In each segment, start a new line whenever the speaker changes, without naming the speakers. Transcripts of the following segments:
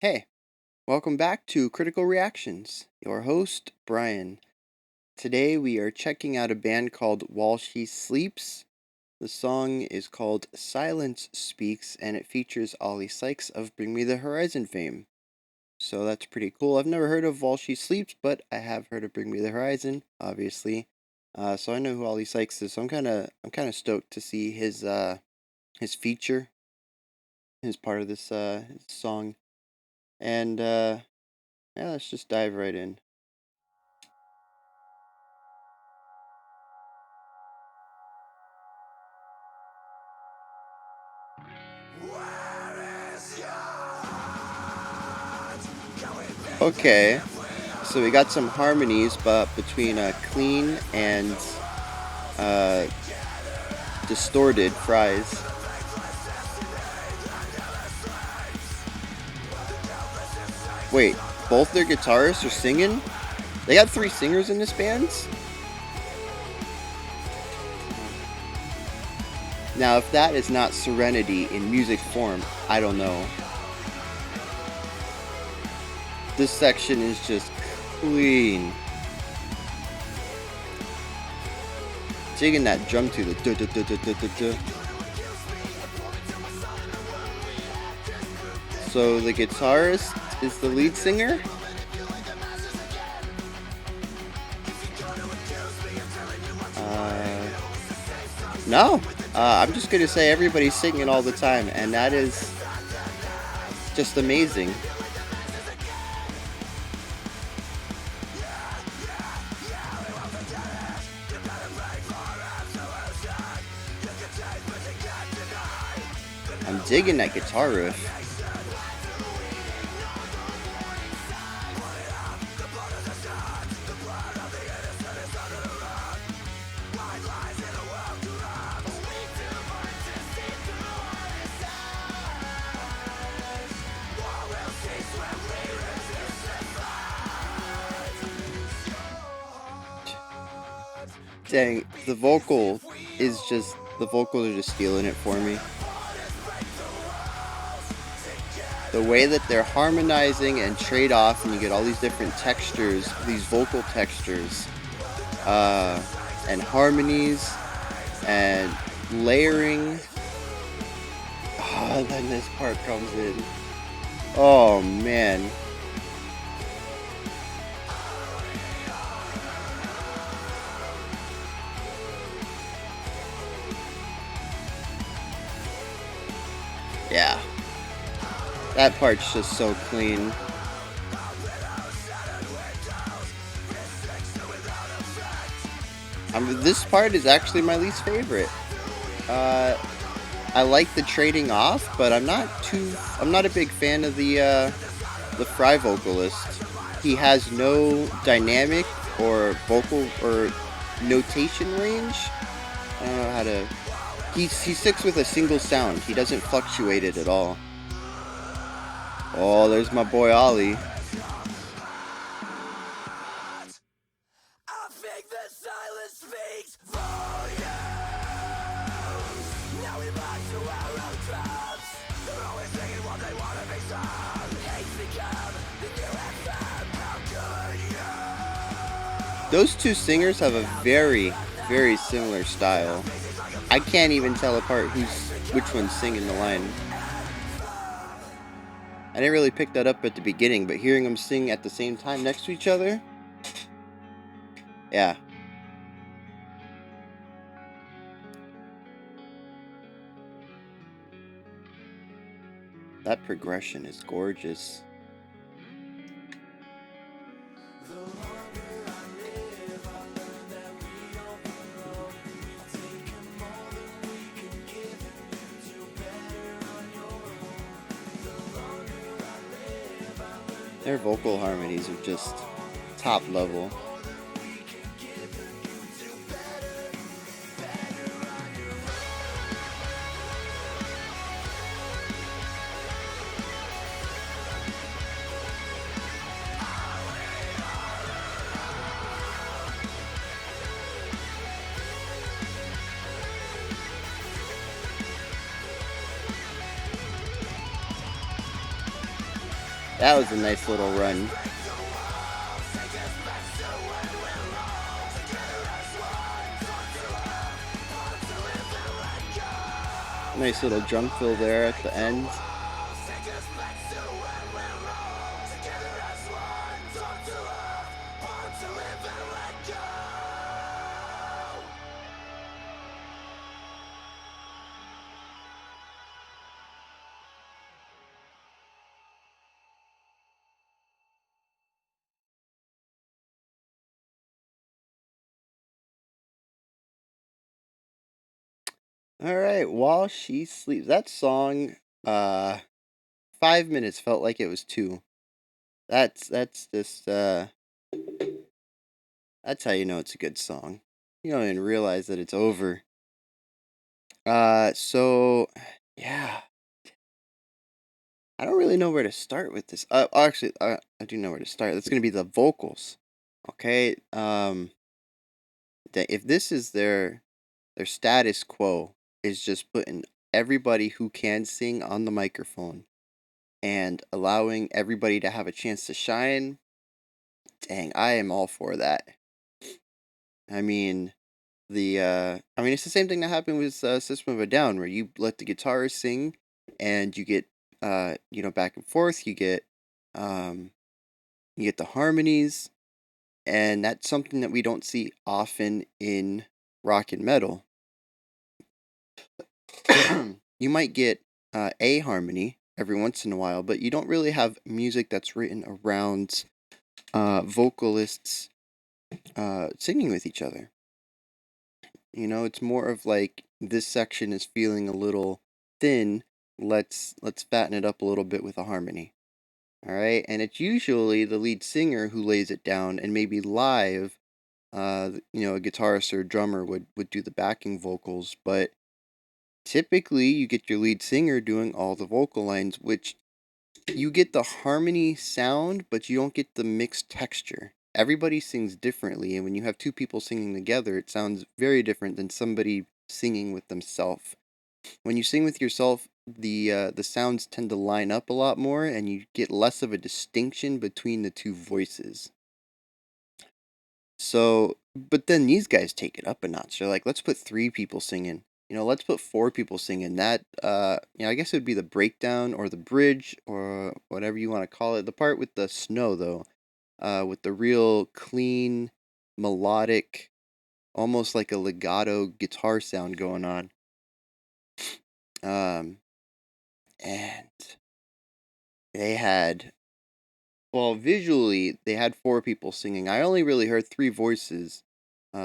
Hey, welcome back to Critical Reactions. Your host, Bryan. Today we are checking out a band called While She Sleeps. The song is called Silence Speaks, and it features Oli Sykes of Bring Me the Horizon fame. So that's pretty cool. I've never heard of While She Sleeps, but I have heard of Bring Me the Horizon, obviously. So I know who Ollie Sykes is. So I'm kind of stoked to see his feature, his part of this his song. And yeah, let's just dive right in. Okay, so we got some harmonies, but between clean and distorted fries. Wait, both their guitarists are singing? They got 3 singers in this band? Now, if that is not serenity in music form, I don't know. This section is just clean. Digging that drum to the duh, duh, duh, duh, duh, duh, duh. So the guitarist is the lead singer? No. I'm just gonna say everybody's singing all the time, and that is just amazing. I'm digging that guitar riff. Dang, the vocals are just stealing it for me. The way that they're harmonizing and trade off, and you get all these different textures, these vocal textures, and harmonies, and layering. Oh, then this part comes in. Oh, man. Yeah. That part's just so clean. This part is actually my least favorite. I like the trading off, but I'm not a big fan of the fry vocalist. He has no dynamic or vocal or notation range. I don't know how to. He sticks with a single sound. He doesn't fluctuate it at all. Oh, there's my boy Ollie. I think the silence speaks for you. Now we back to our own traps. They're always singing what they want to be sung. Hate's become the new FM. How could you? Those two singers have a very, very similar style. I can't even tell apart which one's singing the line. I didn't really pick that up at the beginning, but hearing them sing at the same time next to each other, yeah. That progression is gorgeous. Their vocal harmonies are just top level. That was a nice little run. Nice little drum fill there at the end. All right, while she sleeps. That song, uh, 5 minutes felt like it was two. That's just that's how you know it's a good song. You don't even realize that it's over. So yeah, I don't really know where to start with this. Actually, I do know where to start. That's gonna be the vocals. Okay. If this is their status quo is just putting everybody who can sing on the microphone and allowing everybody to have a chance to shine. Dang, I am all for that. I mean, it's the same thing that happened with System of a Down, where you let the guitarist sing, and you get back and forth. Um, you get the harmonies, and that's something that we don't see often in rock and metal. You might get a harmony every once in a while, but you don't really have music that's written around vocalists singing with each other. It's more of like this section is feeling a little thin. Let's fatten it up a little bit with a harmony. All right, and it's usually the lead singer who lays it down, and maybe live, a guitarist or a drummer would do the backing vocals, but typically you get your lead singer doing all the vocal lines, which you get the harmony sound, but you don't get the mixed texture. Everybody sings differently, and when you have two people singing together, it sounds very different than somebody singing with themselves. When you sing with yourself, the sounds tend to line up a lot more, and you get less of a distinction between the two voices. So, but then these guys take it up a notch. They're like, let's put three people singing. Let's put four people singing. That, I guess it would be the breakdown or the bridge or whatever you want to call it. The part with the snow, though, with the real clean, melodic, almost like a legato guitar sound going on. Um, and they had, well, visually, they had four people singing. I only really heard three voices.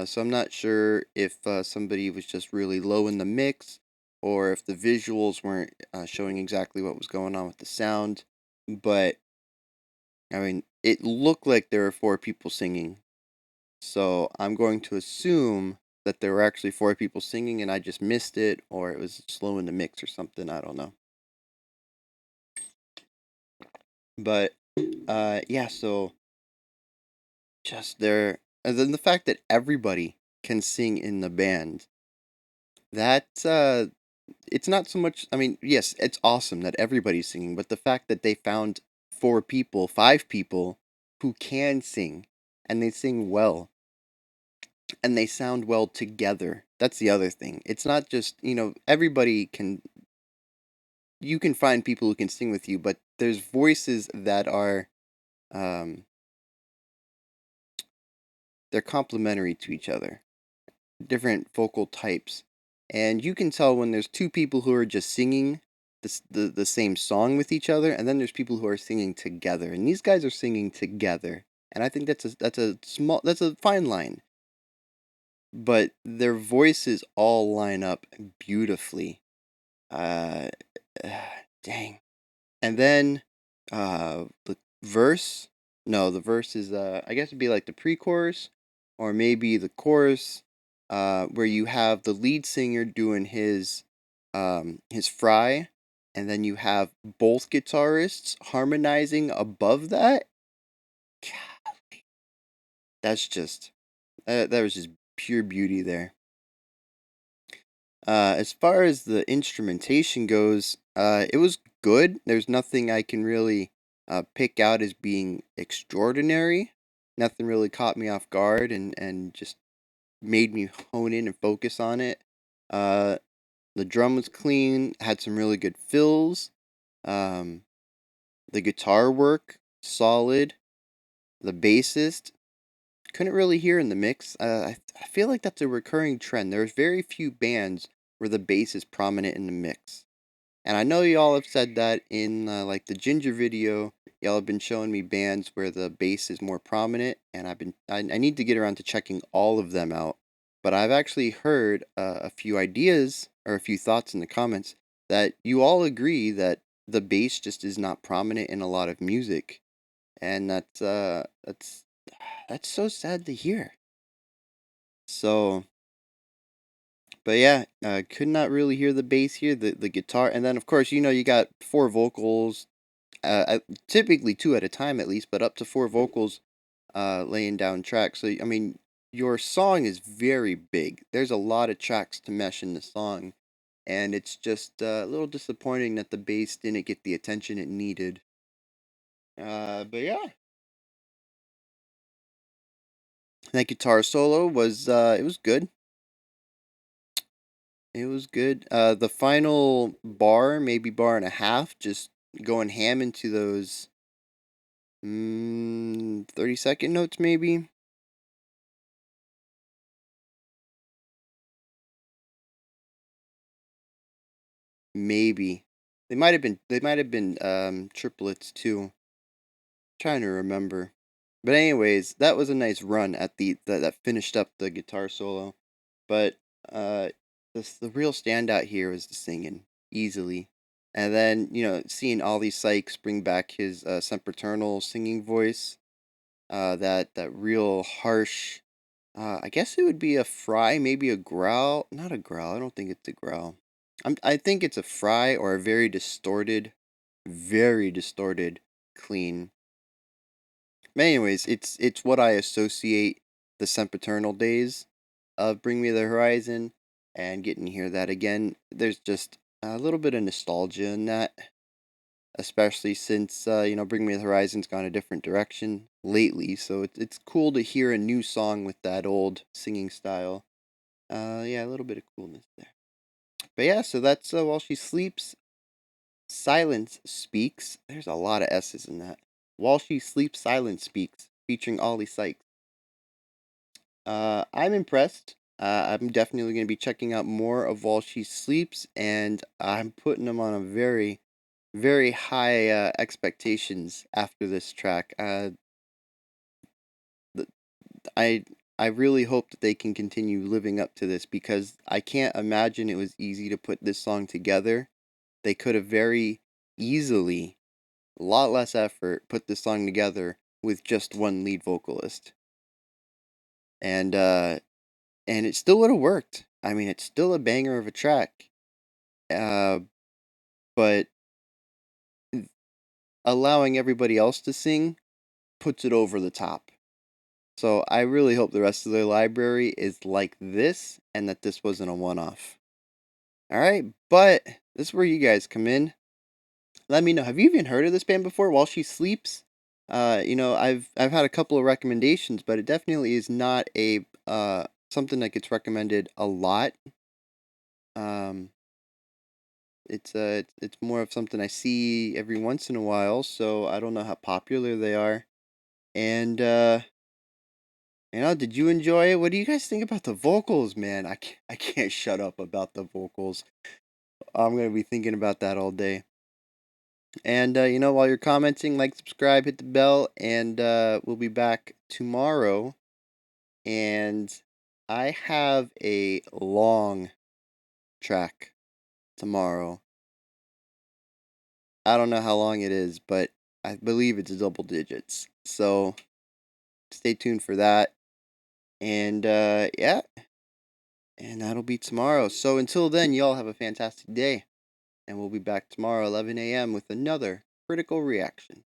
So I'm not sure if somebody was just really low in the mix or if the visuals weren't showing exactly what was going on with the sound. But, it looked like there were four people singing. So I'm going to assume that there were actually four people singing and I just missed it, or it was slow in the mix or something. I don't know. But, yeah, so just there. And then the fact that everybody can sing in the band, that's it's not so much. Yes, it's awesome that everybody's singing, but the fact that they found four people, five people who can sing, and they sing well, and they sound well together. That's the other thing. It's not just, everybody can. You can find people who can sing with you, but there's voices that are um they're complementary to each other. Different vocal types. And you can tell when there's two people who are just singing the same song with each other, and then there's people who are singing together. And these guys are singing together. And I think that's a fine line. But their voices all line up beautifully. Uh dang. And then the verse, no, the verse is I guess it'd be like the pre-chorus or maybe the chorus, where you have the lead singer doing his fry, and then you have both guitarists harmonizing above that. Golly, that's just that was just pure beauty there. As far as the instrumentation goes, it was good. There's nothing I can really pick out as being extraordinary. Nothing really caught me off guard and just made me hone in and focus on it. Uh, the drum was clean, had some really good fills. Um, the guitar work, solid. The bassist, couldn't really hear in the mix. I feel like that's a recurring trend. There's very few bands where the bass is prominent in the mix. And I know y'all have said that in like the Ginger video. Y'all have been showing me bands where the bass is more prominent, and I need to get around to checking all of them out. But I've actually heard a few ideas or a few thoughts in the comments that you all agree that the bass just is not prominent in a lot of music, and that's so sad to hear. So, but yeah, could not really hear the bass here, the guitar, and then of course you got four vocals, typically two at a time at least, but up to four vocals, laying down tracks. So I mean, your song is very big. There's a lot of tracks to mesh in the song, and it's just a little disappointing that the bass didn't get the attention it needed. But yeah, that guitar solo was it was good. It was good. The final bar, maybe bar and a half, just going ham into those 30-second notes, maybe. Maybe. They might have been triplets too. Trying to remember. But anyways, that was a nice run at that finished up the guitar solo. But uh the real standout here was the singing, easily. And then, seeing Ollie Sykes bring back his sempiternal singing voice, that real harsh, I guess it would be a fry, maybe a growl. Not a growl. I don't think it's a growl. I think it's a fry or a very distorted clean. But anyways, it's what I associate the sempiternal days of Bring Me the Horizon, and getting to hear that again. There's just a little bit of nostalgia in that, especially since Bring Me the Horizon's gone a different direction lately. So it's cool to hear a new song with that old singing style. Yeah, a little bit of coolness there. But yeah, so that's While She Sleeps, Silence Speaks. There's a lot of S's in that. While She Sleeps, Silence Speaks, featuring Ollie Sykes. I'm impressed. I'm definitely going to be checking out more of While She Sleeps, and I'm putting them on a very, very high expectations after this track. Th- I I really hope that they can continue living up to this, because I can't imagine it was easy to put this song together. They could have very easily, a lot less effort, put this song together with just one lead vocalist, and it still would have worked. I mean, it's still a banger of a track, uh, but allowing everybody else to sing puts it over the top. So I really hope the rest of their library is like this, and that this wasn't a one-off. All right, but this is where you guys come in. Let me know. Have you even heard of this band before? While She Sleeps. I've had a couple of recommendations, but it definitely is not a something that gets recommended a lot. Um, it's more of something I see every once in a while, so I don't know how popular they are. And did you enjoy it? What do you guys think about the vocals, man? I can't shut up about the vocals. I'm gonna be thinking about that all day. And while you're commenting, like, subscribe, hit the bell, and we'll be back tomorrow. And I have a long track tomorrow. I don't know how long it is, but I believe it's double digits. So stay tuned for that. And yeah, and that'll be tomorrow. So until then, y'all have a fantastic day. And we'll be back tomorrow, 11 a.m., with another critical reaction.